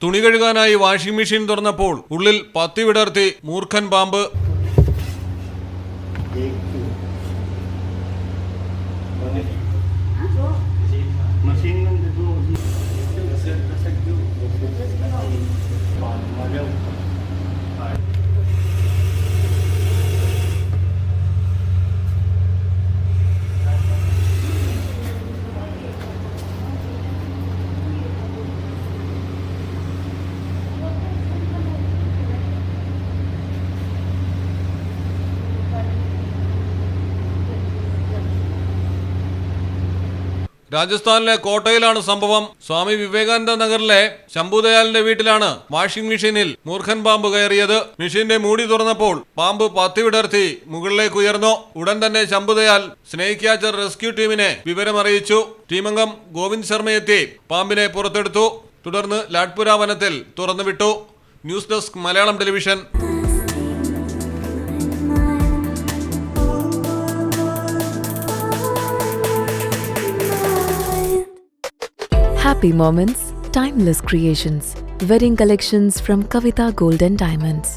തുണി കഴുകാനായി washing machine തുറന്നപ്പോൾ ഉള്ളിൽ പത്തി വിടർത്തി മൂർഖൻ പാമ്പ്. രാജസ്ഥാനിലെ കോട്ടയിലാണ് സംഭവം. സ്വാമി വിവേകാനന്ദ നഗറിലെ ശംഭുദയാലിന്റെ വീട്ടിലാണ് വാഷിംഗ് മെഷീനിൽ മൂർഖൻ പാമ്പ് കയറിയത്. മെഷീന്റെ മൂടി തുറന്നപ്പോൾ പാമ്പ് പത്തി വിടർത്തി മുകളിലേക്ക് ഉയർന്നു. ഉടൻ തന്നെ ശംഭുദയാൽ സ്നേക് ക്യാച്ചർ റെസ്ക്യൂ ടീമിനെ വിവരമറിയിച്ചു. ടീമംഗം ഗോവിന്ദ് ശർമ്മയെത്തി പാമ്പിനെ പുറത്തെടുത്തു. തുടർന്ന് ലാഡ്പുര വനത്തിൽ തുറന്നുവിട്ടു. News desk Malayalam television. Happy moments, timeless creations. Wedding collections from Kavita Gold and Diamonds.